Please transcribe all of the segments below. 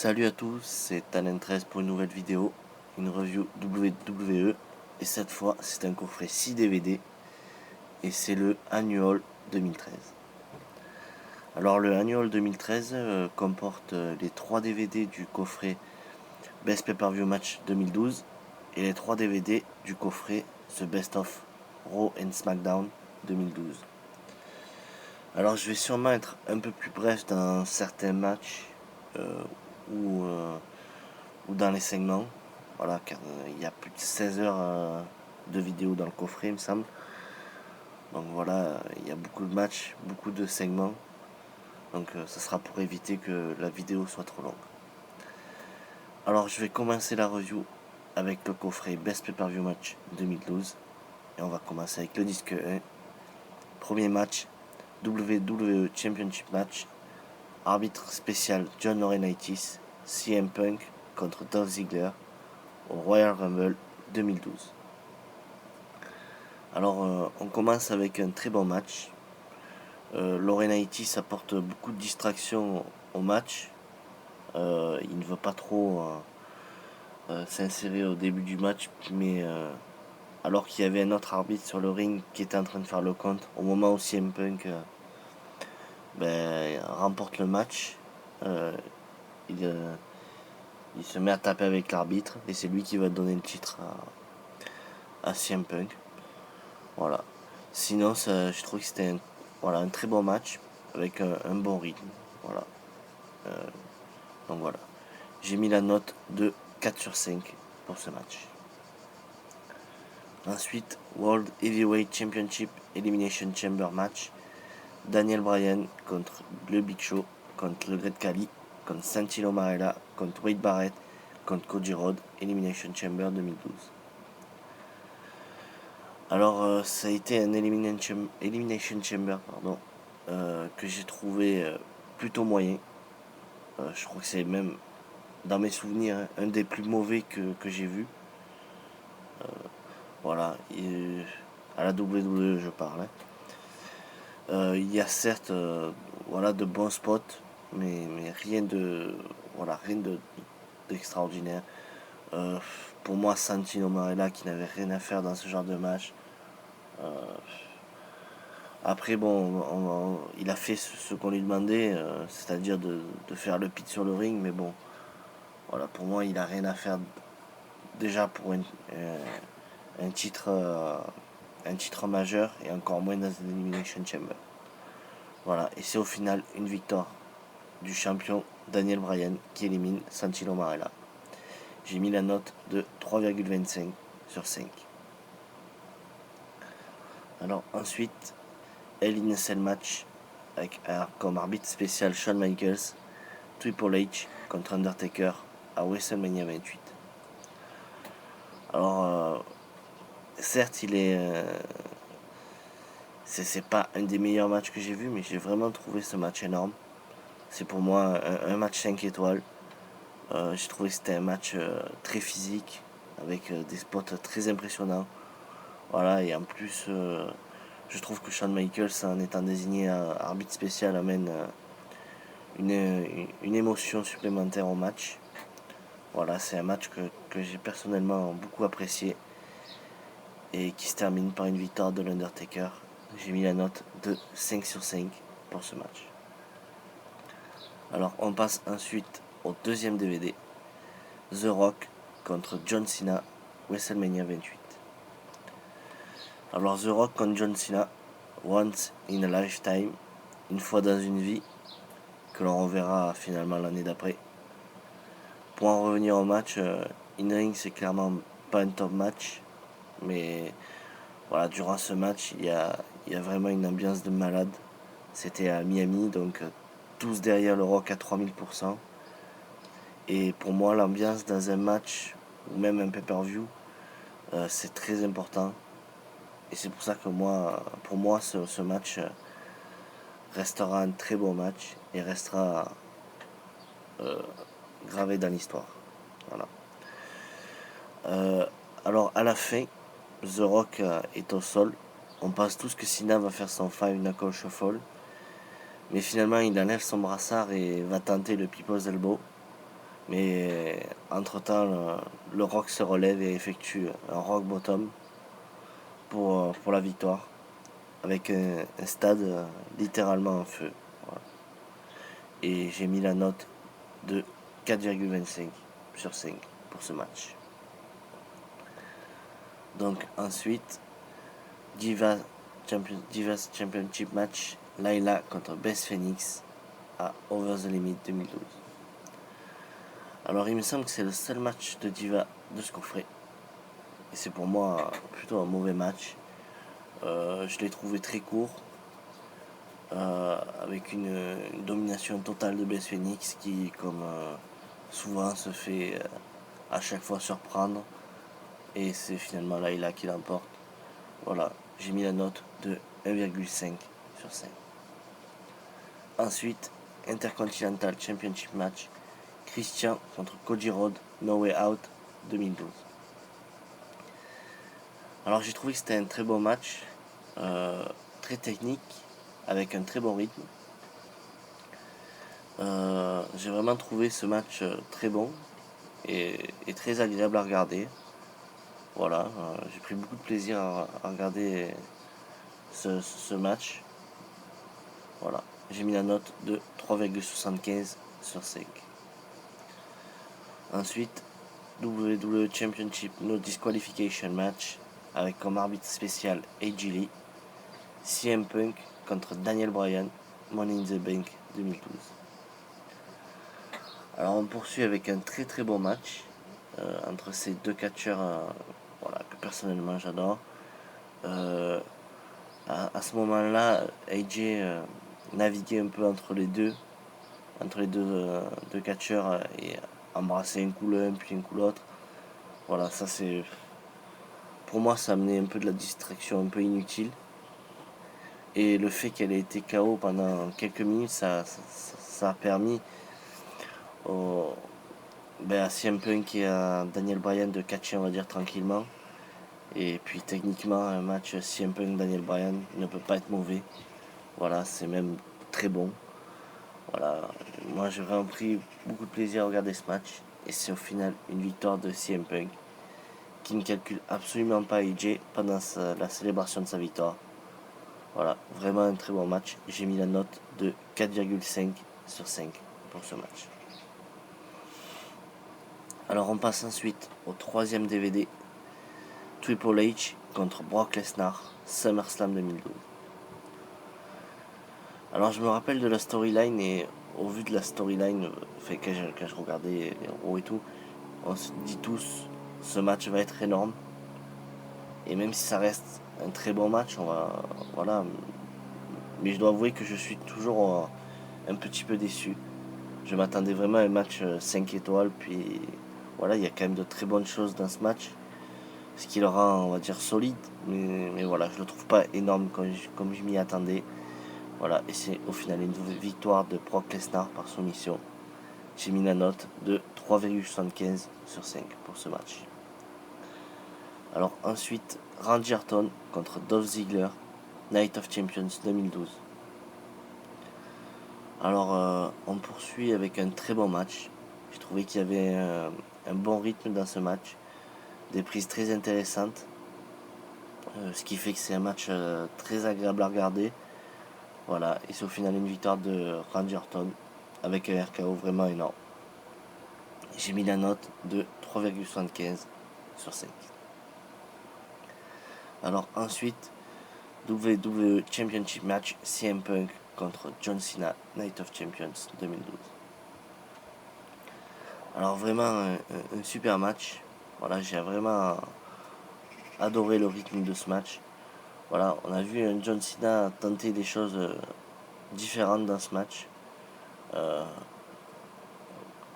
Salut à tous, c'est Talent13 pour une nouvelle vidéo, une review WWE, et cette fois c'est un coffret 6 DVD et c'est le Annual 2013. Alors le Annual 2013 comporte les 3 DVD du coffret Best Pay-Per-View Match 2012 et les 3 DVD du coffret The Best of Raw and SmackDown 2012. Alors je vais sûrement être un peu plus bref dans certains matchs euh, ou dans les segments. Voilà, car il y a plus de 16 heures de vidéo dans le coffret, il me semble. Donc voilà, il y a beaucoup de matchs, beaucoup de segments. Donc ça sera pour éviter que la vidéo soit trop longue. Alors je vais commencer la review avec le coffret Best Pay-Per-View Match 2012. Et on va commencer avec le disque 1. Premier match, WWE Championship Match. Arbitre spécial John Laurinaitis, CM Punk contre Dolph Ziggler au Royal Rumble 2012. Alors on commence avec un très bon match. Laurinaitis apporte beaucoup de distractions au match. Il ne veut pas trop s'insérer au début du match, mais alors qu'il y avait un autre arbitre sur le ring qui était en train de faire le compte, au moment où CM Punk remporte le match, euh, il, euh, il se met à taper avec l'arbitre et c'est lui qui va donner le titre à CM Punk. Voilà. Sinon, je trouve que c'était un très bon match avec un bon rythme. Voilà. Donc voilà. J'ai mis la note de 4 sur 5 pour ce match. Ensuite, World Heavyweight Championship Elimination Chamber match. Daniel Bryan contre le Big Show, contre le Great Khali, contre Santino Marella, contre Wade Barrett, contre Cody Rhodes, Elimination Chamber 2012. Alors, ça a été un Elimination Chamber que j'ai trouvé plutôt moyen. Je crois que c'est même, dans mes souvenirs, un des plus mauvais que j'ai vu. Voilà, à la WWE je parle. Il y a certes de bons spots, mais rien de d'extraordinaire. Euh, pour moi, Santino Marella qui n'avait rien à faire dans ce genre de match. Après, bon, il a fait ce qu'on lui demandait, c'est-à-dire de faire le pit sur le ring, mais bon, voilà, pour moi, il a rien à faire déjà pour un titre, un titre majeur et encore moins dans une Elimination Chamber. Voilà, et c'est au final une victoire du champion Daniel Bryan qui élimine Santino Marella. J'ai mis la note de 3,25 sur 5. Alors ensuite, Hell in a Cell match avec comme arbitre spécial Shawn Michaels, Triple H contre Undertaker à WrestleMania 28. Alors certes, c'est pas un des meilleurs matchs que j'ai vu, mais j'ai vraiment trouvé ce match énorme. C'est pour moi un match 5 étoiles. J'ai trouvé que c'était un match très physique, avec des spots très impressionnants. Voilà, et en plus, je trouve que Shawn Michaels, en étant désigné arbitre spécial, amène une émotion supplémentaire au match. Voilà, c'est un match que j'ai personnellement beaucoup apprécié et qui se termine par une victoire de l'Undertaker. J'ai mis la note de 5 sur 5 pour ce match. Alors on passe ensuite au deuxième DVD, The Rock contre John Cena, WrestleMania 28. Alors The Rock contre John Cena, Once in a Lifetime, une fois dans une vie, que l'on reverra finalement l'année d'après. Pour en revenir au match, in-ring c'est clairement pas un top match, mais voilà, durant ce match il y a vraiment une ambiance de malade. C'était à Miami, donc tous derrière le Rock à 3000%. Et pour moi l'ambiance dans un match ou même un pay-per-view, c'est très important. Et c'est pour ça que pour moi, ce match restera un très beau match et restera gravé dans l'histoire. Voilà. Euh, alors à la fin, The Rock est au sol. On pense tous que Cena va faire son Five Knuckle Shuffle, mais finalement il enlève son brassard et va tenter le People's Elbow. Mais entre-temps, le Rock se relève et effectue un Rock Bottom pour la victoire, avec un stade littéralement en feu. Voilà. Et j'ai mis la note de 4,25 sur 5 pour ce match. Donc ensuite, Divas Championship match, Layla contre Beth Phoenix à Over the Limit 2012. Alors il me semble que c'est le seul match de Diva de ce qu'on ferait. Et c'est pour moi plutôt un mauvais match. Je l'ai trouvé très court, avec une domination totale de Beth Phoenix qui, comme souvent, se fait à chaque fois surprendre. Et c'est finalement Layla qui l'emporte. Voilà, j'ai mis la note de 1,5 sur 5. Ensuite, Intercontinental Championship match, Christian contre Cody Rhodes, No Way Out 2012. Alors j'ai trouvé que c'était un très bon match, très technique, avec un très bon rythme. J'ai vraiment trouvé ce match très bon et très agréable à regarder. Voilà, j'ai pris beaucoup de plaisir à regarder ce match. Voilà, j'ai mis la note de 3,75 sur 5. Ensuite, WWE Championship No Disqualification match avec comme arbitre spécial AJ Lee, CM Punk contre Daniel Bryan, Money in the Bank 2012. Alors on poursuit avec un très très bon match entre ces deux catcheurs voilà, que personnellement j'adore. À ce moment-là, AJ naviguait un peu entre les deux catcheurs et embrasser un coup l'un puis un coup l'autre. Voilà, ça c'est. Pour moi, ça amenait un peu de la distraction un peu inutile. Et le fait qu'elle ait été KO pendant quelques minutes, ça a permis à CM Punk et à Daniel Bryan de catcher, on va dire, tranquillement. Et puis techniquement, un match CM Punk-Daniel Bryan ne peut pas être mauvais. Voilà, c'est même très bon. Voilà, moi j'ai vraiment pris beaucoup de plaisir à regarder ce match. Et c'est au final une victoire de CM Punk qui ne calcule absolument pas AJ pendant la célébration de sa victoire. Voilà, vraiment un très bon match. J'ai mis la note de 4,5 sur 5 pour ce match. Alors on passe ensuite au troisième DVD, Triple H contre Brock Lesnar, SummerSlam 2012. Alors je me rappelle de la storyline et au vu de la storyline, quand je regardais les héros et tout, on se dit tous, ce match va être énorme. Et même si ça reste un très bon match, voilà. Mais je dois avouer que je suis toujours un petit peu déçu. Je m'attendais vraiment à un match 5 étoiles, puis voilà, il y a quand même de très bonnes choses dans ce match. Ce qui le rend, on va dire, solide. Mais voilà, je le trouve pas énorme comme je m'y attendais. Voilà, et c'est au final une victoire de Brock Lesnar par soumission. J'ai mis la note de 3,75 sur 5 pour ce match. Alors ensuite, Randy Orton contre Dolph Ziggler, Night of Champions 2012. Alors on poursuit avec un très bon match. J'ai trouvé qu'il y avait un bon rythme dans ce match, des prises très intéressantes, ce qui fait que c'est un match très agréable à regarder. Voilà, et c'est au final une victoire de Randy Orton avec un RKO vraiment énorme. J'ai mis la note de 3,75 sur 5. Alors ensuite, WWE Championship match, CM Punk contre John Cena, Night of Champions 2012. Alors vraiment un super match. Voilà, j'ai vraiment adoré le rythme de ce match. Voilà, on a vu un John Cena tenter des choses différentes dans ce match.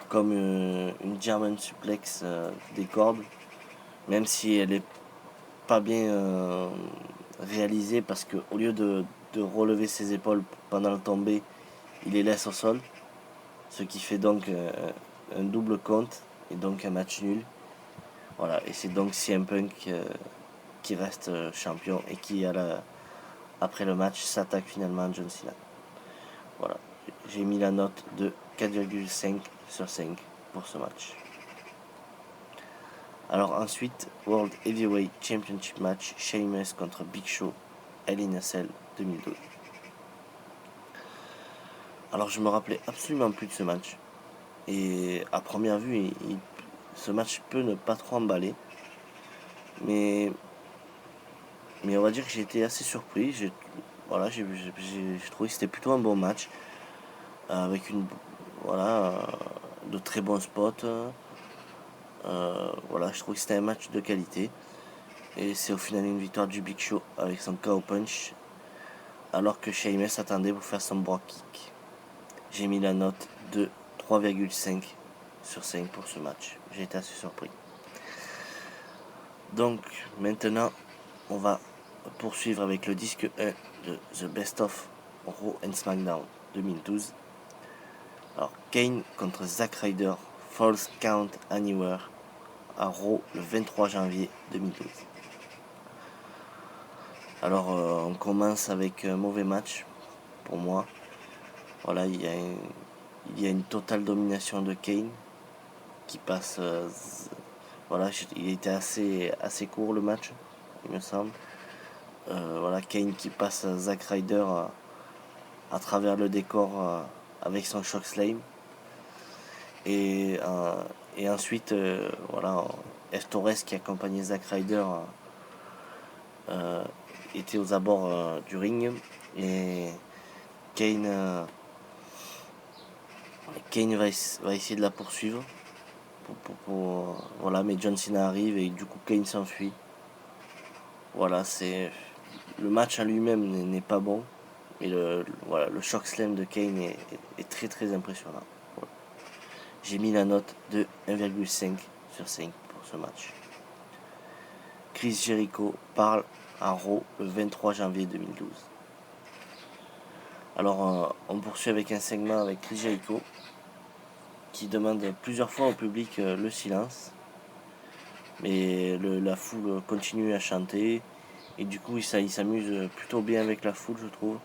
Comme une German suplex des cordes, même si elle est pas bien réalisée parce qu'au lieu de relever ses épaules pendant le tombé, il les laisse au sol, ce qui fait donc un double compte et donc un match nul. Voilà, et c'est donc CM Punk qui reste champion et qui après le match s'attaque finalement à John Cena. Voilà, j'ai mis la note de 4,5 sur 5 pour ce match. Alors ensuite, World Heavyweight Championship match, Sheamus contre Big Show, Hell in a Cell 2012. Alors je me rappelais absolument plus de ce match. Et à première vue, ce match peut ne pas trop emballer. Mais on va dire que j'ai été assez surpris. J'ai trouvé que c'était plutôt un bon match. Avec de très bons spots. Je trouve que c'était un match de qualité. Et c'est au final une victoire du Big Show avec son KO punch. Alors que Sheamus attendait pour faire son brogue kick. J'ai mis la note de 3,5 sur 5 pour ce match. J'ai été assez surpris. Donc maintenant, on va poursuivre avec le disque 1 de The Best of Raw and SmackDown 2012. Alors Kane contre Zack Ryder, Falls Count Anywhere à Raw le 23 janvier 2012. Alors on commence avec un mauvais match pour moi. Voilà, il y a une totale domination de Kane qui passe. Il était assez court le match, il me semble. Kane qui passe Zack Ryder à travers le décor avec son shock slam. Et ensuite, F. Torres qui accompagnait Zack Ryder était aux abords du ring. Et Kane va essayer de la poursuivre. Mais John Cena arrive et du coup Kane s'enfuit. Le match en lui-même n'est pas bon. Mais le shock slam de Kane est très très impressionnant. Voilà. J'ai mis la note de 1,5 sur 5 pour ce match. Chris Jericho parle à Raw le 23 janvier 2012. Alors on poursuit avec un segment avec Chris Jericho qui demande plusieurs fois au public le silence. Mais la foule continue à chanter. Et du coup il s'amuse plutôt bien avec la foule, je trouve.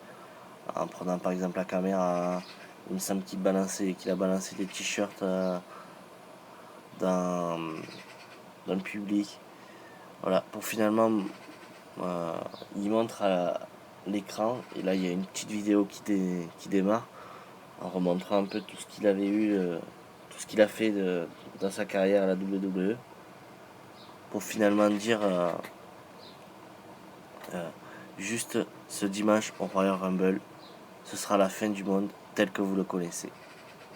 En prenant par exemple la caméra, il me semble qu'il a balancé des t-shirts dans le public. Voilà, pour finalement il montre à l'écran, et là il y a une petite vidéo qui démarre en remontrant un peu tout ce qu'il avait eu, tout ce qu'il a fait dans sa carrière à la WWE, pour finalement dire juste ce dimanche au Royal Rumble, ce sera la fin du monde tel que vous le connaissez.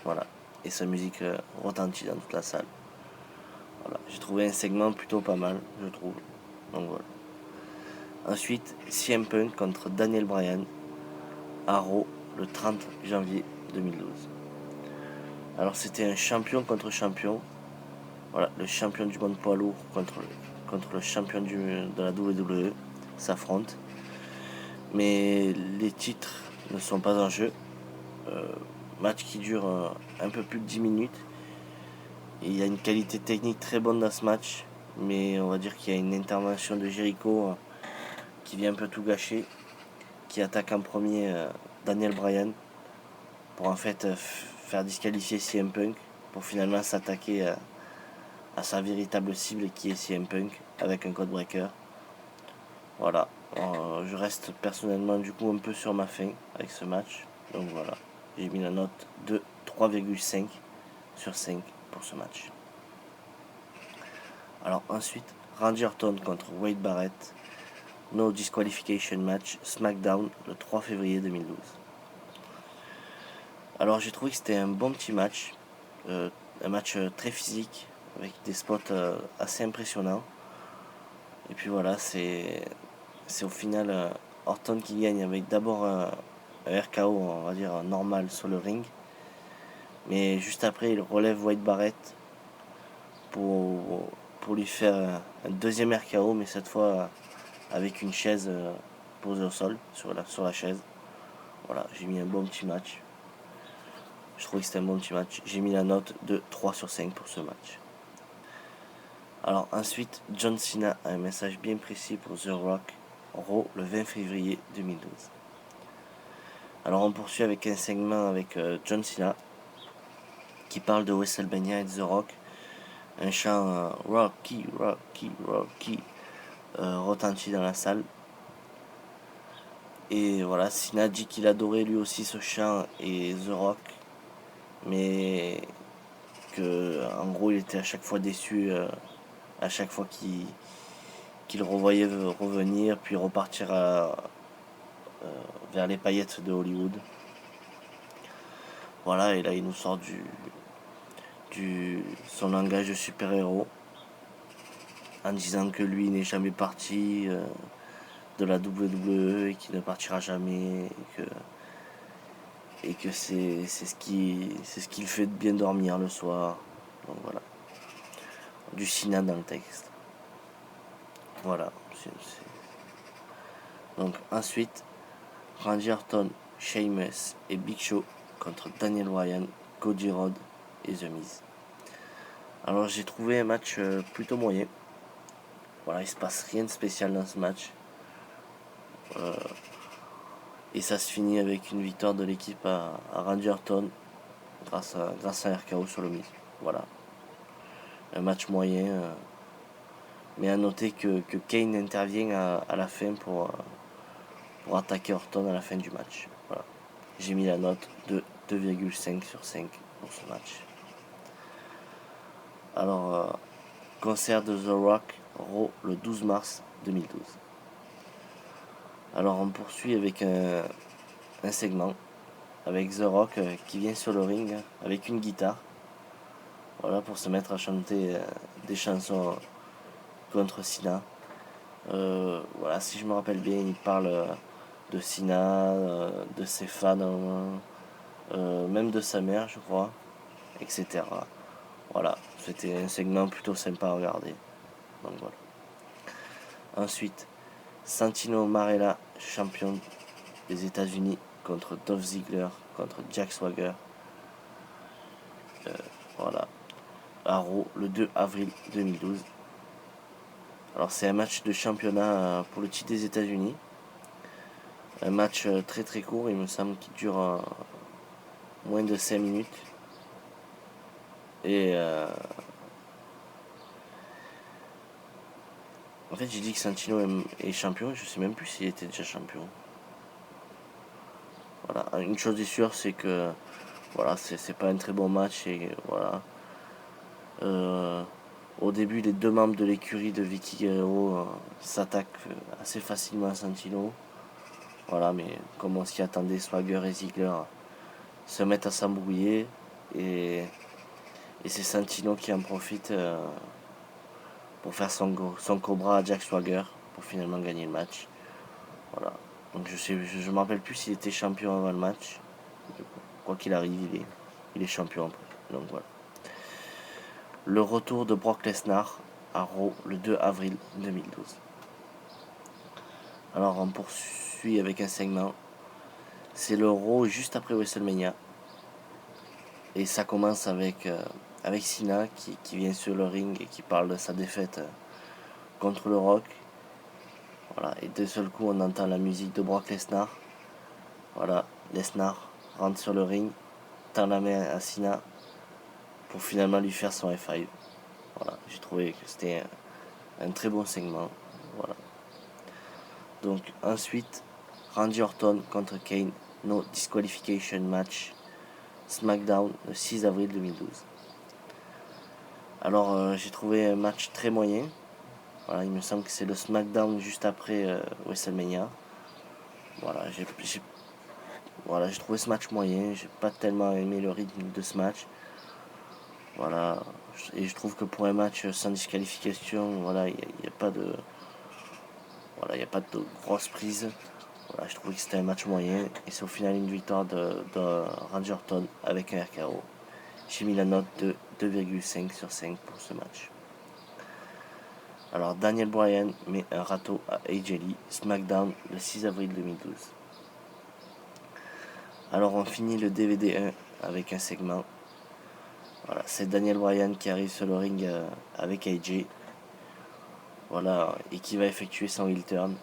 Voilà, et sa musique retentit dans toute la salle. Voilà, j'ai trouvé un segment plutôt pas mal, je trouve. Donc voilà. Ensuite, CM Punk contre Daniel Bryan à Raw le 30 janvier 2012. Alors c'était un champion contre champion. Voilà, le champion du monde poids lourd contre le champion de la WWE s'affrontent. Mais les titres ne sont pas en jeu. Match qui dure un peu plus de 10 minutes. Et il y a une qualité technique très bonne dans ce match. Mais on va dire qu'il y a une intervention de Jericho qui vient un peu tout gâcher. Qui attaque en premier Daniel Bryan pour en fait faire disqualifier CM Punk. Pour finalement s'attaquer à sa véritable cible qui est CM Punk avec un code breaker. Voilà. Je reste personnellement du coup un peu sur ma faim avec ce match. Donc voilà. J'ai mis la note de 3,5 sur 5 pour ce match. Alors ensuite, Randy Orton contre Wade Barrett. No disqualification match SmackDown le 3 février 2012. Alors j'ai trouvé que c'était un bon petit match. Un match très physique avec des spots assez impressionnants. Et puis voilà, c'est au final Orton qui gagne avec d'abord un RKO, on va dire normal sur le ring. Mais juste après, il relève Wade Barrett pour lui faire un deuxième RKO, mais cette fois avec une chaise posée au sol, sur la chaise. Voilà, j'ai mis un bon petit match. Je trouvais que c'était un bon petit match. J'ai mis la note de 3 sur 5 pour ce match. Alors ensuite, John Cena a un message bien précis pour The Rock, Raw le 20 février 2012. Alors on poursuit avec un segment avec John Cena qui parle de WrestleMania et de The Rock. Un chant Rocky, Rocky, Rocky retentit dans la salle. Et voilà, Cena dit qu'il adorait lui aussi ce chant et The Rock, mais que en gros il était à chaque fois déçu à chaque fois qu'il le revoyait revenir puis repartir vers les paillettes de Hollywood. Voilà, et là il nous sort son langage de super-héros en disant que lui n'est jamais parti de la WWE et qu'il ne partira jamais et que c'est ce qui le fait bien dormir le soir. Donc voilà, du Cena dans le texte. Voilà. Donc ensuite, Randy Orton, Sheamus et Big Show contre Daniel Bryan, Cody Rhodes et The Miz. Alors j'ai trouvé un match plutôt moyen. Voilà, il se passe rien de spécial dans ce match. Et ça se finit avec une victoire de l'équipe à Randy Orton grâce à RKO sur le Miz. Voilà. Un match moyen. Mais à noter que Kane intervient à la fin pour attaquer Orton à la fin du match. Voilà. J'ai mis la note de 2,5 sur 5 pour ce match. Alors, concert de The Rock, Raw, le 12 mars 2012. Alors on poursuit avec un segment avec The Rock qui vient sur le ring avec une guitare. Voilà, pour se mettre à chanter des chansons contre Cena. Voilà, si je me rappelle bien, il parle de Cena, de ses fans, même de sa mère, je crois, etc. Voilà, c'était un segment plutôt sympa à regarder. Donc voilà. Ensuite, Santino Marella, champion des États-Unis, contre Dolph Ziggler, contre Jack Swagger. Voilà, à Raw, le 2 avril 2012. Alors c'est un match de championnat pour le titre des États-Unis. Un match très très court, il me semble qu'il dure moins de 5 minutes. Et en fait j'ai dit que Santino est champion, je sais même plus s'il était déjà champion. Voilà, une chose est sûre, c'est que voilà, c'est pas un très bon match et voilà. Au début, les deux membres de l'écurie de Vicky Guerrero s'attaquent assez facilement à Santino. Voilà, mais comme on s'y attendait, Swagger et Ziggler se mettent à s'embrouiller et c'est Santino qui en profite pour faire son cobra à Jack Swagger pour finalement gagner le match. Voilà. Donc je me rappelle plus s'il était champion avant le match. Quoi qu'il arrive, il est champion après. Donc voilà. Le retour de Brock Lesnar à Raw le 2 avril 2012. Alors on poursuit avec un segment. C'est le Raw juste après WrestleMania. Et ça commence avec Cena qui vient sur le ring et qui parle de sa défaite contre le Rock. Voilà, et d'un seul coup on entend la musique de Brock Lesnar. Voilà, Lesnar rentre sur le ring, tend la main à Cena pour finalement lui faire son F5. Voilà, j'ai trouvé que c'était un très bon segment. Voilà. Donc ensuite, Randy Orton contre Kane, no disqualification match, SmackDown le 6 avril 2012. Alors j'ai trouvé un match très moyen. Voilà, il me semble que c'est le SmackDown juste après WrestleMania. Voilà, j'ai trouvé ce match moyen. J'ai pas tellement aimé le rythme de ce match. Voilà, et je trouve que pour un match sans disqualification, voilà, il n'y a pas de, voilà, il a pas de grosse prise. Voilà, je trouvais que c'était un match moyen et c'est au final une victoire de Randy Orton avec un RKO. J'ai mis la note de 2,5 sur 5 pour ce match. Alors Daniel Bryan met un râteau à AJ Lee, SmackDown le 6 avril 2012. Alors on finit le DVD 1 avec un segment. Voilà, c'est Daniel Bryan qui arrive sur le ring avec AJ. Voilà, et qui va effectuer son heel turn.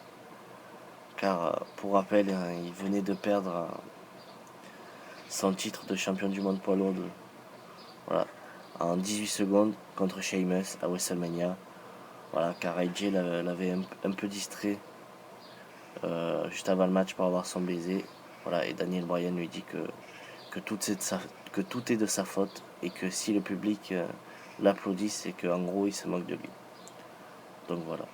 Car pour rappel, il venait de perdre son titre de champion du monde poids lourd. Voilà, en 18 secondes contre Sheamus à WrestleMania. Voilà, car AJ l'avait un peu distrait juste avant le match pour avoir son baiser. Voilà, et Daniel Bryan lui dit que tout est de sa faute et que si le public l'applaudit, c'est qu'en gros il se moque de lui. Donc voilà.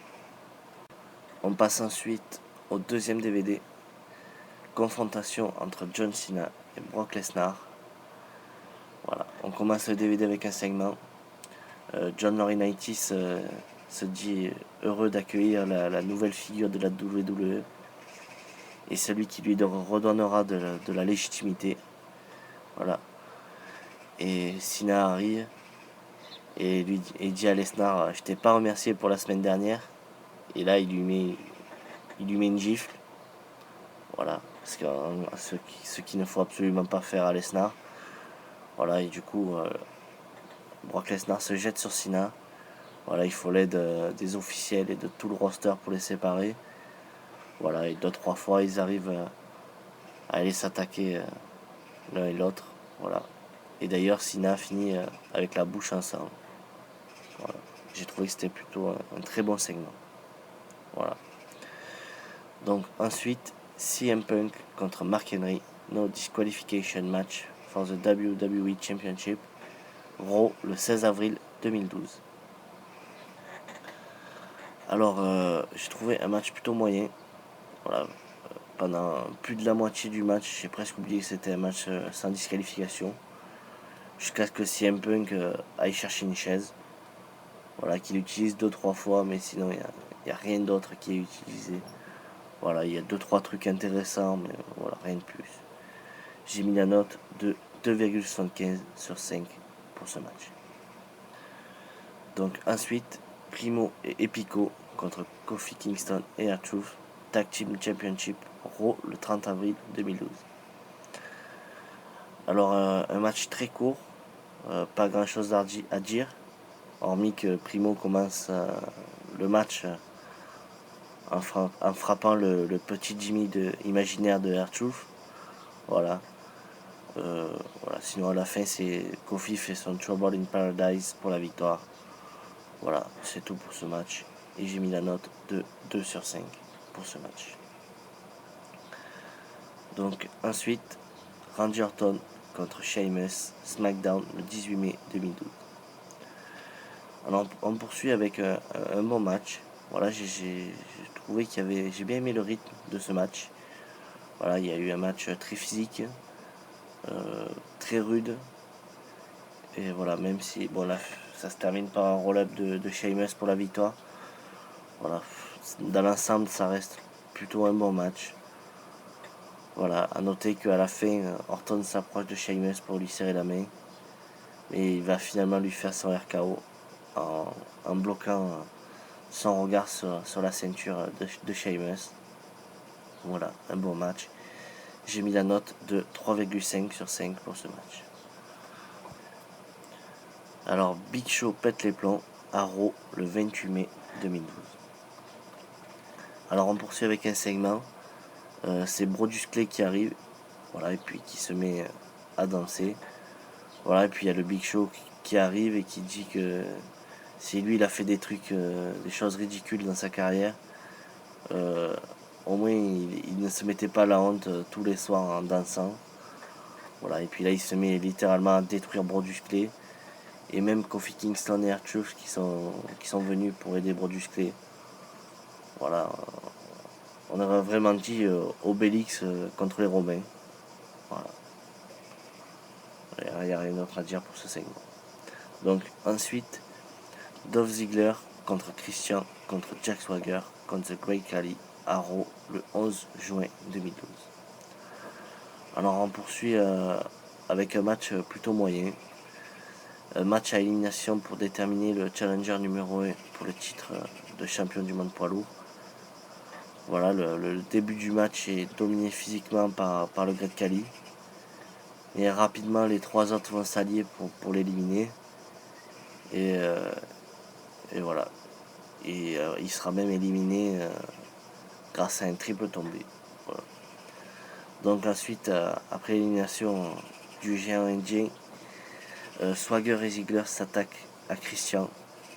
On passe ensuite au deuxième DVD. Confrontation entre John Cena et Brock Lesnar. Voilà, on commence le DVD avec un segment. John Laurinaitis se dit heureux d'accueillir la nouvelle figure de la WWE et celui qui lui redonnera de la légitimité. Voilà. Et Cena arrive et dit à Lesnar, je t'ai pas remercié pour la semaine dernière. Et là il lui met une gifle. Voilà. Ce qu'il ne faut absolument pas faire à Lesnar. Voilà, et du coup Brock Lesnar se jette sur Cena. Voilà, il faut l'aide des officiels et de tout le roster pour les séparer. Voilà, et 2-3 fois ils arrivent à aller s'attaquer l'un et l'autre. Voilà. Et d'ailleurs Cena finit avec la bouche ensemble. Voilà. J'ai trouvé que c'était plutôt un très bon segment. Voilà. Donc ensuite, CM Punk contre Mark Henry, no disqualification match for the WWE Championship, Raw le 16 avril 2012. Alors j'ai trouvé un match plutôt moyen. Voilà. Pendant plus de la moitié du match, j'ai presque oublié que c'était un match sans disqualification. Jusqu'à ce que CM Punk aille chercher une chaise. Voilà, qu'il utilise 2-3 fois, mais sinon il n'y a rien d'autre qui est utilisé. Voilà, il y a 2-3 trucs intéressants, mais voilà, rien de plus. J'ai mis la note de 2,75 sur 5 pour ce match. Donc ensuite, Primo et Epico contre Kofi Kingston et R-Truth, Tag Team Championship, Raw le 30 avril 2012. Alors un match très court, pas grand chose à dire, hormis que Primo commence le match en frappant le petit Jimmy imaginaire de R-Truth. Voilà. Voilà. Sinon à la fin c'est Kofi fait son Trouble in Paradise pour la victoire. Voilà, c'est tout pour ce match. Et j'ai mis la note de 2 sur 5 pour ce match. Donc ensuite, Randy Orton contre Sheamus, SmackDown le 18 mai 2012. Alors on poursuit avec un bon match. Voilà, j'ai trouvé j'ai bien aimé le rythme de ce match. Voilà, il y a eu un match très physique, très rude. Et voilà, même si bon là, ça se termine par un roll-up de Sheamus pour la victoire. Voilà, dans l'ensemble, ça reste plutôt un bon match. Voilà, à noter qu'à la fin, Orton s'approche de Sheamus pour lui serrer la main. Mais il va finalement lui faire son RKO en bloquant son regard sur la ceinture de Sheamus. Voilà, un bon match. J'ai mis la note de 3,5 sur 5 pour ce match. Alors, Big Show pète les plombs à Raw le 28 mai 2012. Alors, on poursuit avec un segment. C'est Brodus Clay qui arrive. Voilà, et puis qui se met à danser. Voilà, et puis il y a le Big Show qui arrive et qui dit que si lui il a fait des trucs, des choses ridicules dans sa carrière, au moins il ne se mettait pas la honte tous les soirs en dansant. Voilà, et puis là il se met littéralement à détruire Brodus Clay. Et même Kofi Kingston et R-Truth qui sont venus pour aider Brodus Clay. Voilà, on aurait vraiment dit Obélix contre les Romains. Voilà. Il n'y a rien d'autre à dire pour ce segment. Donc ensuite, Dolph Ziggler contre Christian, contre Jack Swagger, contre The Great Khali à Raw le 11 juin 2012. Alors on poursuit avec un match plutôt moyen. Un match à élimination pour déterminer le challenger numéro 1 pour le titre de champion du monde poids lourd. Voilà, le début du match est dominé physiquement par le Great Khali. Et rapidement les trois autres vont s'allier pour l'éliminer. Et voilà. Et il sera même éliminé grâce à un triple tombé. Voilà. Donc ensuite, après l'élimination du géant indien, Swagger et Ziggler s'attaquent à Christian,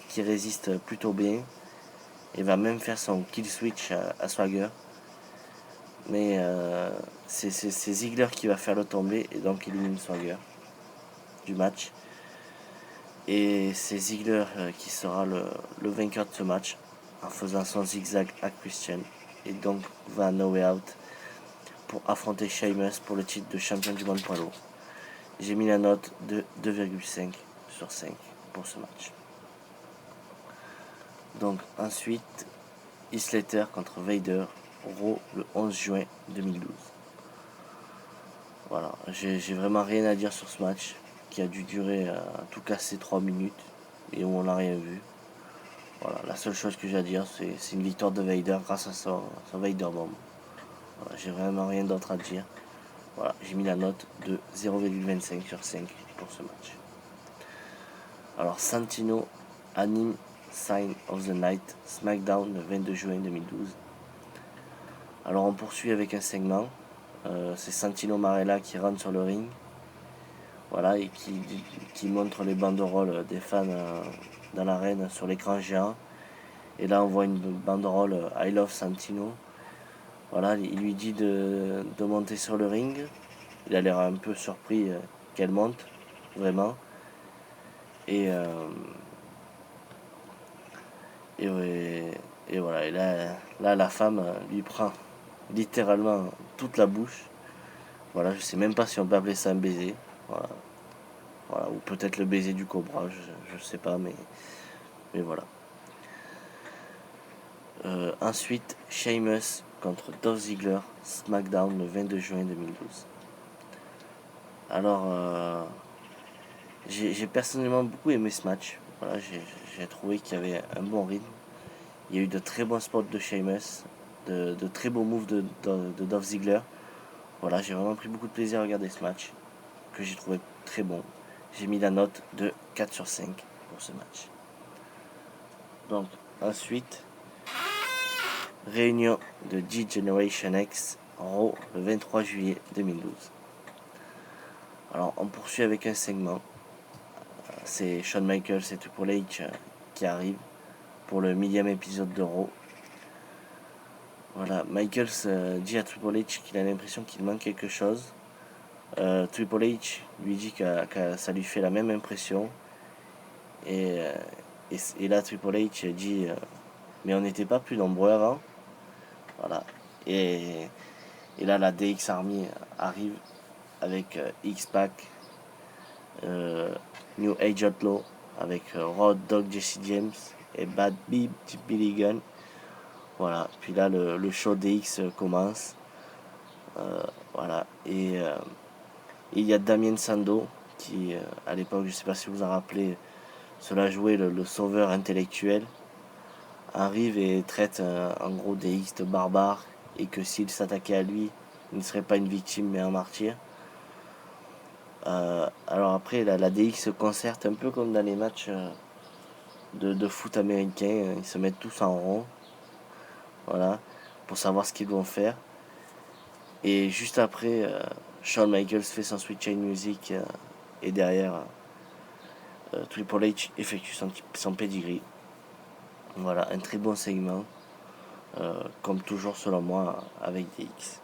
qui résiste plutôt bien et va même faire son kill switch à Swagger. Mais c'est Ziggler qui va faire le tomber et donc élimine Swagger du match. Et c'est Ziggler qui sera le vainqueur de ce match en faisant son zigzag à Christian. Et donc va à No Way Out pour affronter Sheamus pour le titre de champion du monde poids lourd. J'ai mis la note de 2,5 sur 5 pour ce match. Donc ensuite, Heath Slater contre Vader, Raw le 11 juin 2012. Voilà, j'ai vraiment rien à dire sur ce match qui a dû durer à tout casser 3 minutes et où on n'a rien vu. Voilà, la seule chose que j'ai à dire, c'est une victoire de Vader grâce à son Vader Bomb. Voilà, j'ai vraiment rien d'autre à dire. Voilà, j'ai mis la note de 0,25 sur 5 pour ce match. Alors, Santino anime Sign of the Night, SmackDown le 22 juin 2012. Alors, on poursuit avec un segment. C'est Santino Marella qui rentre sur le ring. Voilà, et qui montre les banderoles des fans dans l'arène sur l'écran géant. Et là, on voit une banderole I Love Santino. Voilà, il lui dit de monter sur le ring. Il a l'air un peu surpris qu'elle monte, vraiment. Et, et voilà, et là la femme lui prend littéralement toute la bouche. Voilà, je sais même pas si on peut appeler ça un baiser. Voilà, voilà, ou peut-être le baiser du cobra, je sais pas, mais voilà. Ensuite, Sheamus contre Dolph Ziggler, SmackDown le 22 juin 2012. Alors, j'ai personnellement beaucoup aimé ce match. Voilà, j'ai trouvé qu'il y avait un bon rythme. Il y a eu de très bons spots de Sheamus, de très beaux moves de Dolph Ziggler. Voilà, j'ai vraiment pris beaucoup de plaisir à regarder ce match, que j'ai trouvé très bon. J'ai mis la note de 4 sur 5 pour ce match. Donc, ensuite, réunion de G-Generation X Raw le 23 juillet 2012. Alors, on poursuit avec un segment. C'est Shawn Michaels et Triple H qui arrivent pour le millième épisode de Raw. Voilà, Michaels dit à Triple H qu'il a l'impression qu'il manque quelque chose. Triple H lui dit que ça lui fait la même impression. Et, et là, Triple H dit mais on n'était pas plus nombreux avant. Voilà. Et là, la DX Army arrive avec X-Pac, New Age Outlaw, avec Road Dogg Jesse James et Bad Bib Billy Gunn. Voilà. Puis là, le show DX commence. Voilà. Et il y a Damien Sandow qui, à l'époque, je ne sais pas si vous en rappelez, cela jouait le sauveur intellectuel, arrive et traite en gros DX de barbare et que s'il s'attaquait à lui, il ne serait pas une victime mais un martyr. Alors après, la DX se concerte un peu comme dans les matchs de foot américain. Ils se mettent tous en rond, voilà, pour savoir ce qu'ils vont faire. Et juste après, Shawn Michaels fait son Sweet Chain Music et derrière, Triple H effectue son pedigree. Voilà, un très bon segment, comme toujours selon moi avec DX.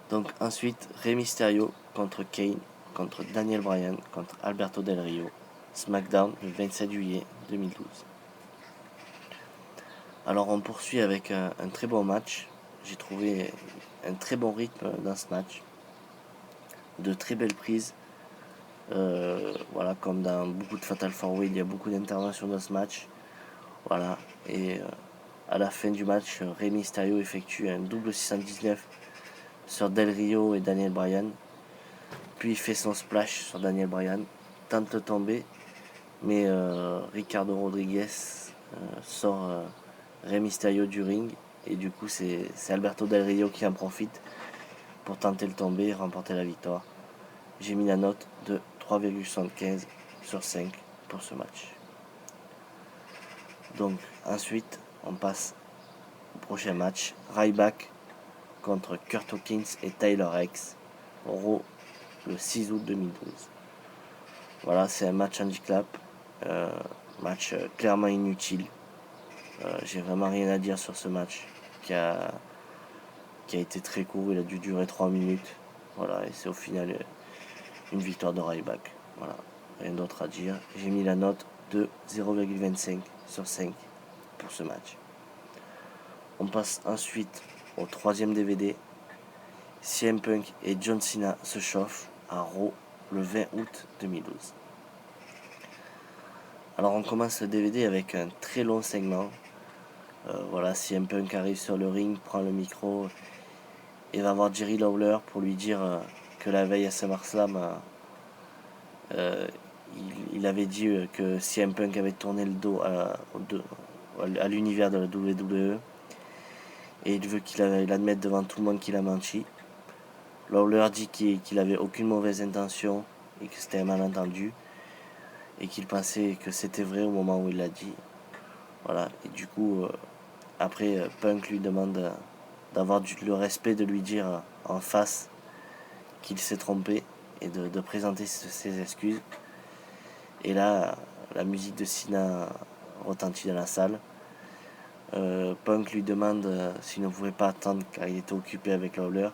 Donc ensuite, Rey Mysterio contre Kane, contre Daniel Bryan, contre Alberto Del Rio, SmackDown le 27 juillet 2012. Alors on poursuit avec un très bon match. J'ai trouvé un très bon rythme dans ce match. De très belles prises. Voilà, comme dans beaucoup de Fatal 4-Way, il y a beaucoup d'interventions dans ce match. Voilà, et à la fin du match, Rey Mysterio effectue un double 619 sur Del Rio et Daniel Bryan. Puis il fait son splash sur Daniel Bryan, tente de tomber, mais Ricardo Rodriguez sort Rey Mysterio du ring. Et du coup, c'est Alberto Del Rio qui en profite pour tenter le tomber et remporter la victoire. J'ai mis la note de 3,75 sur 5 pour ce match. Donc ensuite, on passe au prochain match. Ryback contre Kurt Hawkins et Tyler X. Raw le 6 août 2012. Voilà, c'est un match handicap, match clairement inutile. J'ai vraiment rien à dire sur ce match qui a été très court, il a dû durer 3 minutes. Voilà, et c'est au final une victoire de Ryback. Voilà, rien d'autre à dire. J'ai mis la note de 0,25 sur 5 pour ce match. On passe ensuite au troisième DVD. CM Punk et John Cena se chauffent à Raw le 20 août 2012. Alors on commence le DVD avec un très long segment. Voilà, CM Punk arrive sur le ring, prend le micro et va voir Jerry Lawler pour lui dire que la veille à SummerSlam, il avait dit que CM Punk avait tourné le dos à l'univers de la WWE et il veut qu'il admette devant tout le monde qu'il a menti. Lawler dit qu'il avait aucune mauvaise intention et que c'était un malentendu et qu'il pensait que c'était vrai au moment où il l'a dit. Voilà, et du coup, après, Punk lui demande d'avoir le respect de lui dire en face qu'il s'est trompé et de présenter ses excuses. Et là, la musique de Cena retentit dans la salle. Punk lui demande s'il ne pouvait pas attendre car il était occupé avec Lawler.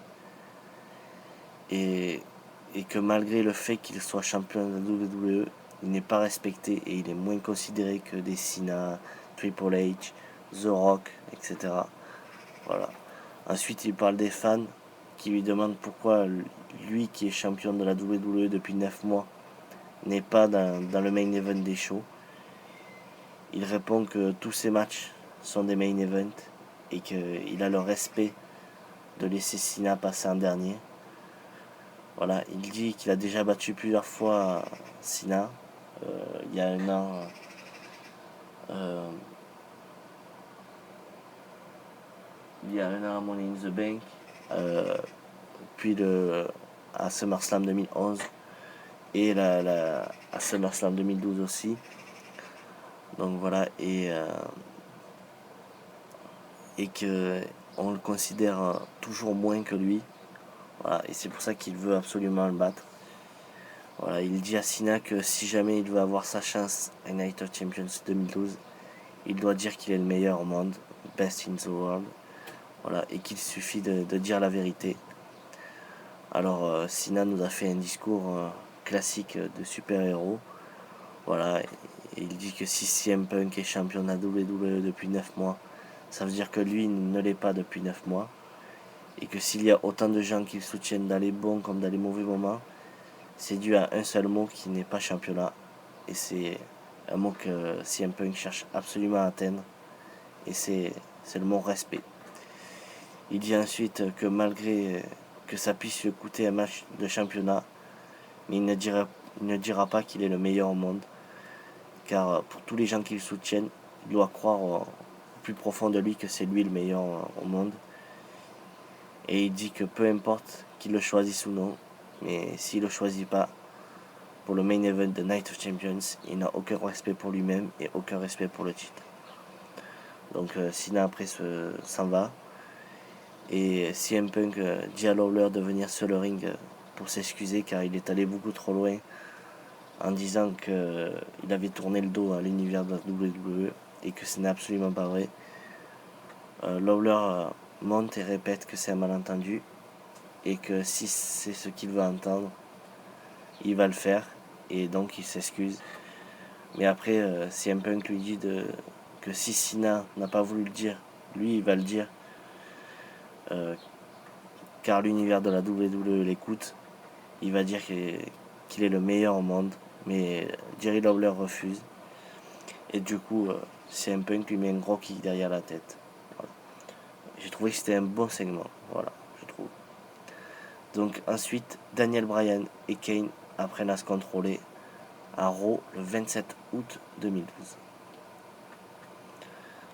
Et que malgré le fait qu'il soit champion de la WWE, il n'est pas respecté et il est moins considéré que des Cena, Triple H, The Rock, etc. Voilà. Ensuite, il parle des fans qui lui demandent pourquoi lui, qui est champion de la WWE depuis 9 mois, n'est pas dans le main event des shows. Il répond que tous ces matchs sont des main events et qu'il a le respect de laisser Cena passer en dernier. Voilà, il dit qu'il a déjà battu plusieurs fois Cena. Il y a un an, à Money in the Bank, puis à SummerSlam 2011 et à SummerSlam 2012 aussi. Donc voilà, et que on le considère toujours moins que lui. Voilà, et c'est pour ça qu'il veut absolument le battre. Voilà, il dit à Cena que si jamais il veut avoir sa chance à Night of Champions 2012, il doit dire qu'il est le meilleur au monde, best in the world. Voilà, et qu'il suffit de dire la vérité. Alors Cena nous a fait un discours classique de super-héros. Voilà, et il dit que si CM Punk est champion de la WWE depuis 9 mois, ça veut dire que lui ne l'est pas depuis 9 mois. Et que s'il y a autant de gens qui le soutiennent dans les bons comme dans les mauvais moments, c'est dû à un seul mot qui n'est pas championnat. Et c'est un mot que CM Punk cherche absolument à atteindre. Et c'est le mot respect. Il dit ensuite que malgré que ça puisse lui coûter un match de championnat, mais il ne dira pas qu'il est le meilleur au monde. Car pour tous les gens qui le soutiennent, il doit croire au plus profond de lui que c'est lui le meilleur au monde. Et il dit que peu importe qu'il le choisisse ou non, mais s'il le choisit pas pour le main event de Night of Champions, il n'a aucun respect pour lui-même et aucun respect pour le titre. Donc Cena après s'en va. Et CM Punk dit à Lawler de venir sur le ring pour s'excuser car il est allé beaucoup trop loin en disant qu'il avait tourné le dos à l'univers de la WWE et que ce n'est absolument pas vrai. Lawler monte et répète que c'est un malentendu et que si c'est ce qu'il veut entendre, il va le faire et donc il s'excuse. Mais après, CM Punk lui dit que si Cena n'a pas voulu le dire, lui il va le dire car l'univers de la WWE l'écoute. Il va dire qu'il est le meilleur au monde, mais Jerry Lawler refuse. Et du coup, CM Punk lui met un gros kick derrière la tête. Voilà. J'ai trouvé que c'était un bon segment, voilà, je trouve. Donc ensuite, Daniel Bryan et Kane apprennent à se contrôler à Raw le 27 août 2012.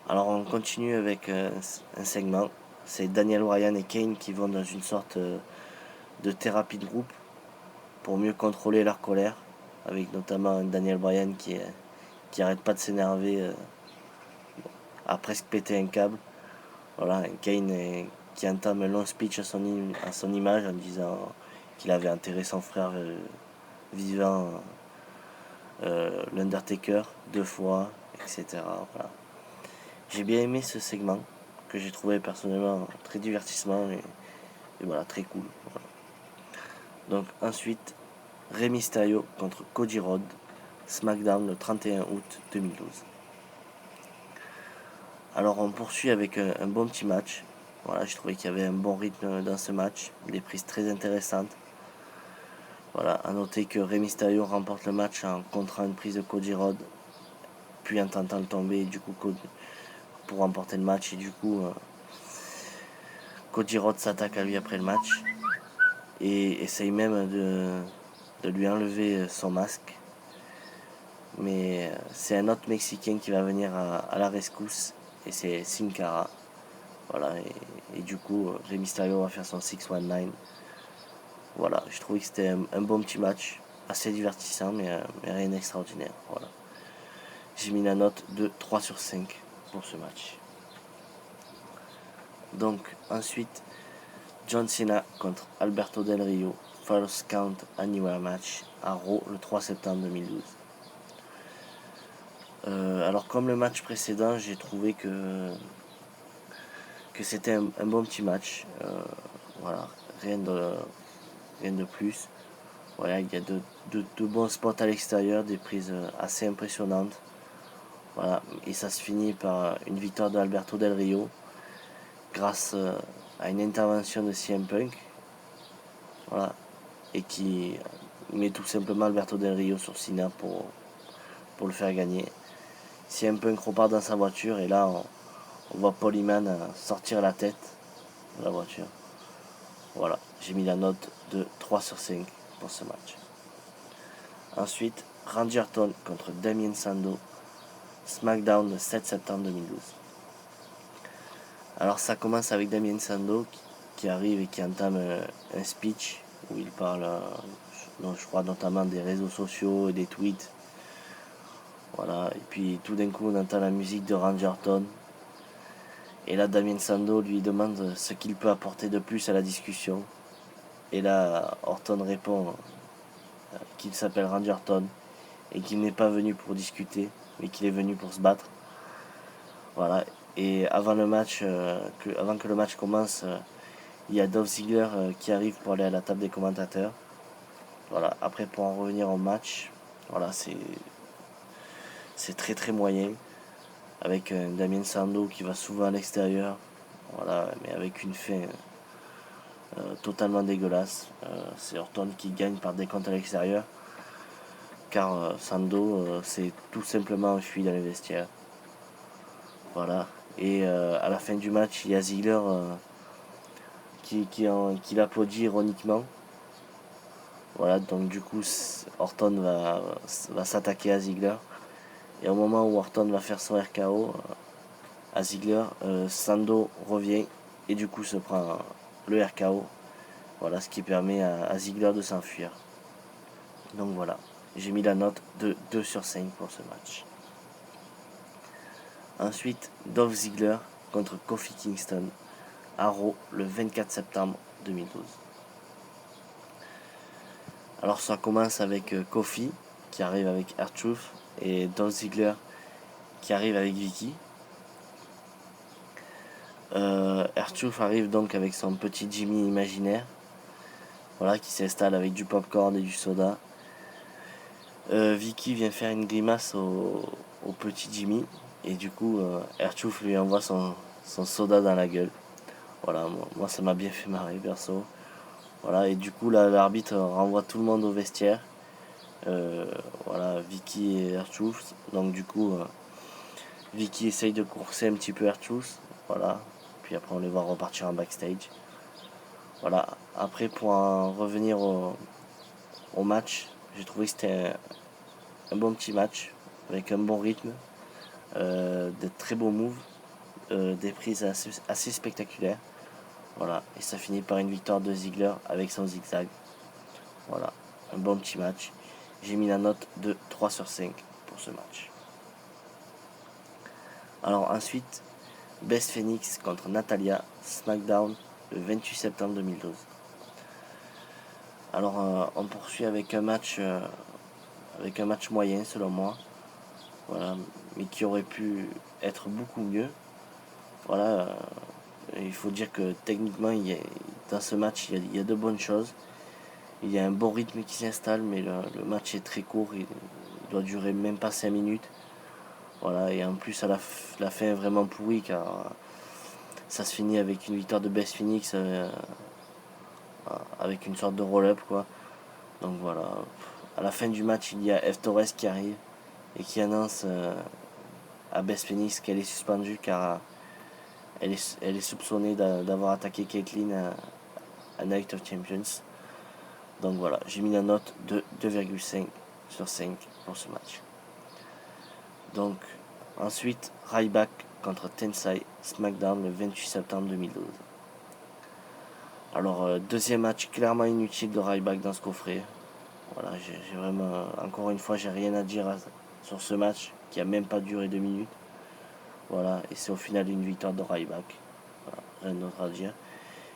Alors on continue avec un segment. C'est Daniel Bryan et Kane qui vont dans une sorte de thérapie de groupe pour mieux contrôler leur colère, avec notamment Daniel Bryan qui arrête pas de s'énerver, a presque pété un câble. Voilà, Kane qui entame un long speech à son image en disant qu'il avait enterré son frère vivant, l'Undertaker, 2 fois, etc. Voilà. J'ai bien aimé ce segment, que j'ai trouvé personnellement très divertissement et voilà, très cool. Voilà. Donc ensuite, Rey Mysterio contre Cody Rhodes, SmackDown le 31 août 2012. Alors on poursuit avec un bon petit match. Voilà, je trouvais qu'il y avait un bon rythme dans ce match, des prises très intéressantes. Voilà, à noter que Rey Mysterio remporte le match en contrant une prise de Cody Rhodes, puis en tentant de tomber, et du coup pour remporter le match, et du coup Cody Rhodes s'attaque à lui après le match et essaye même de lui enlever son masque. Mais c'est un autre Mexicain qui va venir à la rescousse, et c'est Sin Cara. Voilà, et du coup, Rey Mysterio va faire son 619. Voilà, je trouvais que c'était un bon petit match, assez divertissant, mais rien d'extraordinaire. Voilà. J'ai mis la note de 3 sur 5 pour ce match. Donc, ensuite, John Cena contre Alberto Del Rio, First Count Anywhere Match à Raw le 3 septembre 2012. Alors, comme le match précédent, j'ai trouvé que c'était un bon petit match. Voilà, rien de plus. Voilà, il y a de bons spots à l'extérieur, des prises assez impressionnantes. Voilà, et ça se finit par une victoire d'Alberto Del Rio grâce à une intervention de CM Punk. Voilà, et qui met tout simplement Alberto Del Rio sur Cena pour le faire gagner. CM Punk repart dans sa voiture et là on voit Paul Heyman sortir la tête de la voiture. Voilà, j'ai mis la note de 3 sur 5 pour ce match. Ensuite, Randy Orton contre Damien Sandow, SmackDown le 7 septembre 2012. Alors ça commence avec Damien Sandow qui arrive et qui entame un speech où il parle, je crois notamment des réseaux sociaux et des tweets. Voilà, et puis tout d'un coup on entend la musique de Randy Orton. Et là Damien Sandow lui demande ce qu'il peut apporter de plus à la discussion. Et là Orton répond qu'il s'appelle Randy Orton et qu'il n'est pas venu pour discuter, mais qu'il est venu pour se battre. Voilà. Et avant le match, avant que le match commence, il y a Dolph Ziggler qui arrive pour aller à la table des commentateurs. Voilà. Après, pour en revenir au match, voilà, c'est très très moyen, avec Damien Sandow qui va souvent à l'extérieur, voilà, mais avec une fin totalement dégueulasse. C'est Orton qui gagne par décompte à l'extérieur, car Sandow s'est tout simplement enfui dans les vestiaires. Voilà. Et à la fin du match, il y a Ziggler qui l'applaudit ironiquement. Voilà, donc du coup, Orton va s'attaquer à Ziggler. Et au moment où Orton va faire son RKO à Ziggler, Sandow revient et du coup se prend le RKO. Voilà, ce qui permet à Ziggler de s'enfuir. Donc voilà, j'ai mis la note de 2 sur 5 pour ce match. Ensuite, Dolph Ziggler contre Kofi Kingston à Raw le 24 septembre 2012. Alors ça commence avec Kofi qui arrive avec R-Truth et Dolph Ziggler qui arrive avec Vicky. R-Truth arrive donc avec son petit Jimmy imaginaire, voilà, qui s'installe avec du popcorn et du soda. Vicky vient faire une grimace au petit Jimmy et du coup R-Truth lui envoie son soda dans la gueule. Voilà, moi ça m'a bien fait marrer perso. Voilà, et du coup là, l'arbitre renvoie tout le monde au vestiaire. Voilà, Vicky et R-Truth. Donc du coup Vicky essaye de courser un petit peu R-Truth. Voilà, puis après on les voit repartir en backstage. Voilà, après pour en revenir au match, j'ai trouvé que c'était un bon petit match avec un bon rythme, de très beaux moves, des prises assez spectaculaires. Voilà, et ça finit par une victoire de Ziggler avec son zigzag. Voilà, un bon petit match. J'ai mis la note de 3 sur 5 pour ce match. Alors ensuite, Beth Phoenix contre Natalya, SmackDown le 28 septembre 2012. Alors on poursuit avec un match moyen selon moi. Voilà, mais qui aurait pu être beaucoup mieux. Voilà, il faut dire que techniquement, dans ce match, il y a de bonnes choses. Il y a un bon rythme qui s'installe, mais le match est très court. Il doit durer même pas 5 minutes. Voilà, et en plus, à la fin est vraiment pourrie car ça se finit avec une victoire de Best Phoenix avec une sorte de roll-up, quoi. Donc voilà, à la fin du match, il y a F. Torres qui arrive et qui annonce à Best Phoenix qu'elle est suspendue car elle est soupçonnée d'avoir attaqué Caitlyn à Night of Champions. Donc voilà, j'ai mis la note de 2,5 sur 5 pour ce match. Donc ensuite, Ryback contre Tensai SmackDown le 28 septembre 2012. Alors deuxième match clairement inutile de Ryback dans ce coffret. Voilà, j'ai vraiment, encore une fois, j'ai rien à dire sur ce match qui a même pas duré 2 minutes. Voilà, et c'est au final une victoire de Ryback. Voilà, rien d'autre à dire.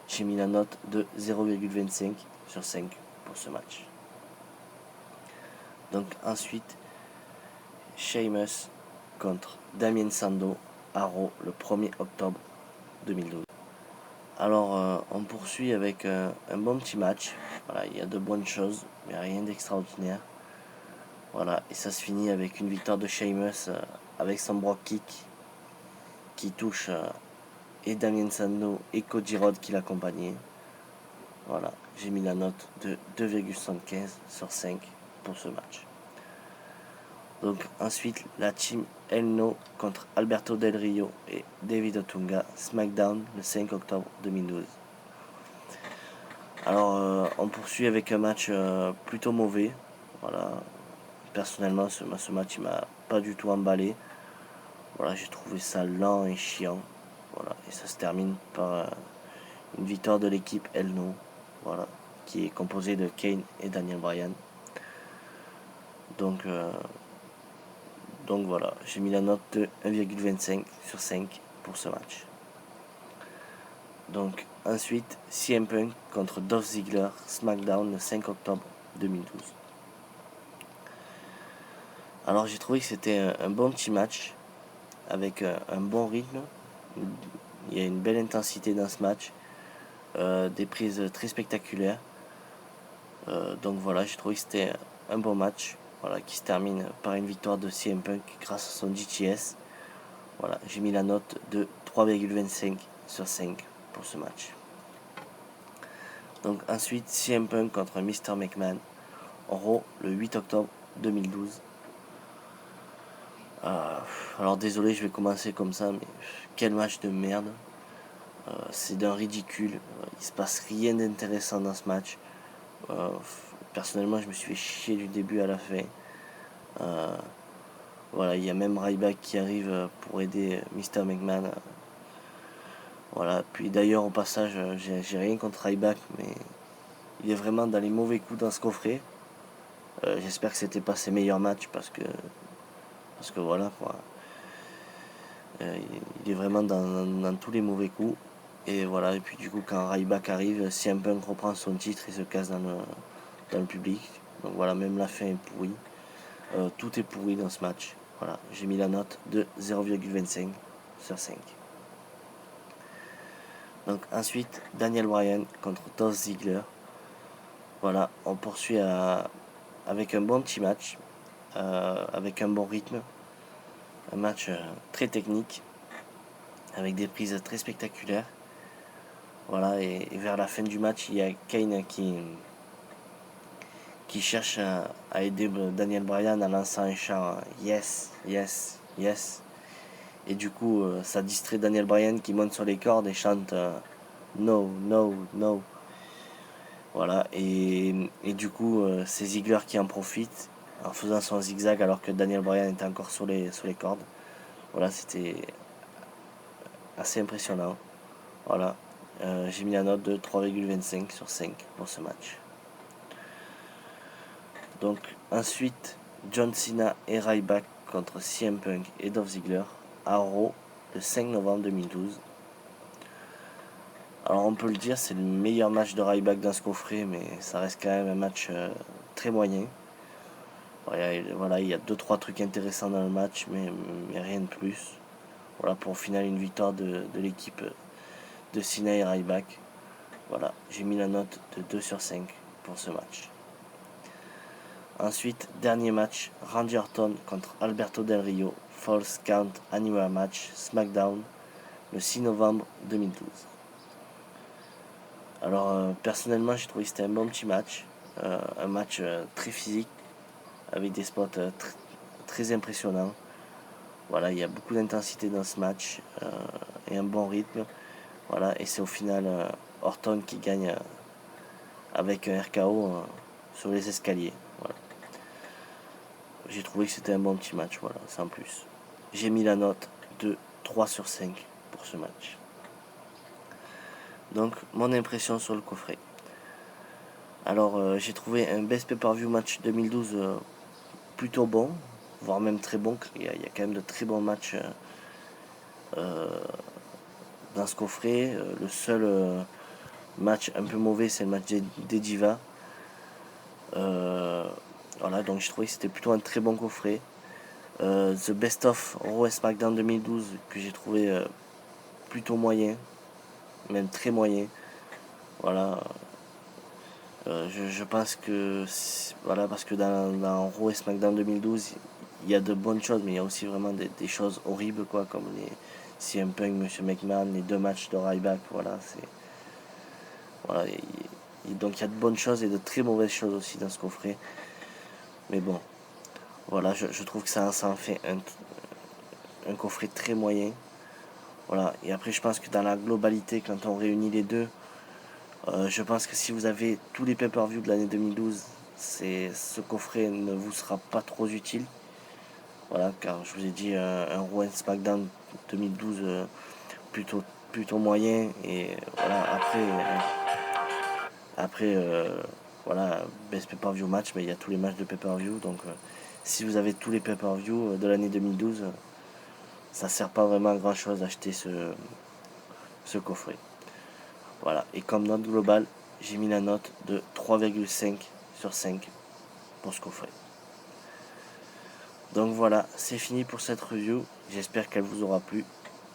J'ai mis la note de 0,25 sur 5 pour ce match. Donc ensuite, Sheamus contre Damien Sandow à Raw le 1er octobre 2012. Alors on poursuit avec un bon petit match. Voilà, il y a de bonnes choses, mais rien d'extraordinaire. Voilà, et ça se finit avec une victoire de Sheamus avec son Brock Kick qui touche et Damien Sandow et Cody Rhodes qui l'accompagnaient. Voilà, j'ai mis la note de 2,75 sur 5 pour ce match. Donc ensuite, la team El No contre Alberto Del Rio et David Otunga, SmackDown le 5 octobre 2012. Alors on poursuit avec un match plutôt mauvais. Voilà, personnellement ce match il m'a pas du tout emballé. Voilà, j'ai trouvé ça lent et chiant. Voilà, et ça se termine par une victoire de l'équipe El No. Voilà, qui est composée de Kane et Daniel Bryan. Donc voilà, j'ai mis la note de 1,25 sur 5 pour ce match. Donc ensuite, CM Punk contre Dolph Ziggler, SmackDown le 5 octobre 2012. Alors j'ai trouvé que c'était un bon petit match avec un bon rythme. Il y a une belle intensité dans ce match, des prises très spectaculaires. Donc voilà, j'ai trouvé que c'était un bon match, voilà, qui se termine par une victoire de CM Punk grâce à son DTS. Voilà, j'ai mis la note de 3,25 sur 5 pour ce match. Donc ensuite, CM Punk contre Mr. McMahon, Raw le 8 octobre 2012. Alors désolé, je vais commencer comme ça, mais quel match de merde. C'est d'un ridicule. Il se passe rien d'intéressant dans ce match. Personnellement, je me suis fait chier du début à la fin. Voilà, il y a même Ryback qui arrive pour aider Mr. McMahon. Voilà, puis d'ailleurs au passage, j'ai rien contre Ryback, mais il est vraiment dans les mauvais coups dans ce coffret. J'espère que c'était pas ses meilleurs matchs parce que voilà quoi. Il est vraiment dans tous les mauvais coups. Et voilà, et puis du coup quand Ryback arrive, CM Punk reprend son titre et se casse dans le public. Donc voilà, même la fin est pourrie. Tout est pourri dans ce match. Voilà, j'ai mis la note de 0,25 sur 5. Donc ensuite, Daniel Bryan contre Dolph Ziggler. Voilà, on poursuit avec un bon petit match, avec un bon rythme. Un match très technique, avec des prises très spectaculaires. Voilà, et vers la fin du match, il y a Kane qui cherche à aider Daniel Bryan en lançant un chant yes, yes, yes. Et du coup, ça distrait Daniel Bryan qui monte sur les cordes et chante no, no, no. Voilà, et du coup, c'est Ziggler qui en profite en faisant son zigzag alors que Daniel Bryan était encore sur les cordes. Voilà, c'était assez impressionnant. Voilà, j'ai mis la note de 3,25 sur 5 pour ce match. Donc ensuite, John Cena et Ryback contre CM Punk et Dolph Ziggler à Raw le 5 novembre 2012. Alors on peut le dire, c'est le meilleur match de Ryback dans ce coffret, mais ça reste quand même un match très moyen. Voilà, il y a 2-3 trucs intéressants dans le match, mais rien de plus. Voilà, pour au final une victoire de l'équipe de Cena et Ryback. Voilà, j'ai mis la note de 2 sur 5 pour ce match. Ensuite, dernier match, Randy Orton contre Alberto Del Rio, Falls Count Anywhere Match, SmackDown, le 6 novembre 2012. Alors, personnellement, j'ai trouvé que c'était un bon petit match. Un match très physique, avec des spots très impressionnants. Voilà, il y a beaucoup d'intensité dans ce match et un bon rythme. Voilà, et c'est au final Orton qui gagne avec un RKO sur les escaliers. Voilà. J'ai trouvé que c'était un bon petit match, voilà, sans plus. J'ai mis la note de 3 sur 5 pour ce match. Donc, mon impression sur le coffret. Alors, j'ai trouvé un Best Pay-Per-View match 2012 plutôt bon, voire même très bon. Il y a quand même de très bons matchs dans ce coffret. Le seul match un peu mauvais, c'est le match des Divas. Voilà, donc je trouvais que c'était plutôt un très bon coffret. The Best of Raw et SmackDown 2012 que j'ai trouvé plutôt moyen, même très moyen. Voilà, je pense que voilà, parce que dans Raw et SmackDown 2012, il y a de bonnes choses, mais il y a aussi vraiment des choses horribles, quoi, comme les CM Punk, Monsieur McMahon, les 2 matchs de Ryback. Voilà, voilà, donc il y a de bonnes choses et de très mauvaises choses aussi dans ce coffret. Mais bon, voilà, je trouve que ça en fait un coffret très moyen. Voilà, et après je pense que dans la globalité, quand on réunit les deux, je pense que si vous avez tous les pay-per-view de l'année 2012, ce coffret ne vous sera pas trop utile. Voilà, car je vous ai dit un Raw and SmackDown 2012 plutôt moyen. Et voilà, après voilà, best pay-per-view match, mais il y a tous les matchs de pay-per-view. Donc si vous avez tous les pay-per-view de l'année 2012, ça sert pas vraiment à grand chose d'acheter ce coffret. Voilà, et comme note globale, j'ai mis la note de 3,5 sur 5 pour ce coffret. Donc voilà, c'est fini pour cette review. J'espère qu'elle vous aura plu.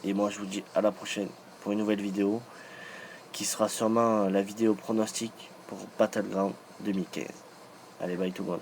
Et moi je vous dis à la prochaine pour une nouvelle vidéo qui sera sûrement la vidéo pronostic pour Battleground 2015. Allez, bye tout le monde.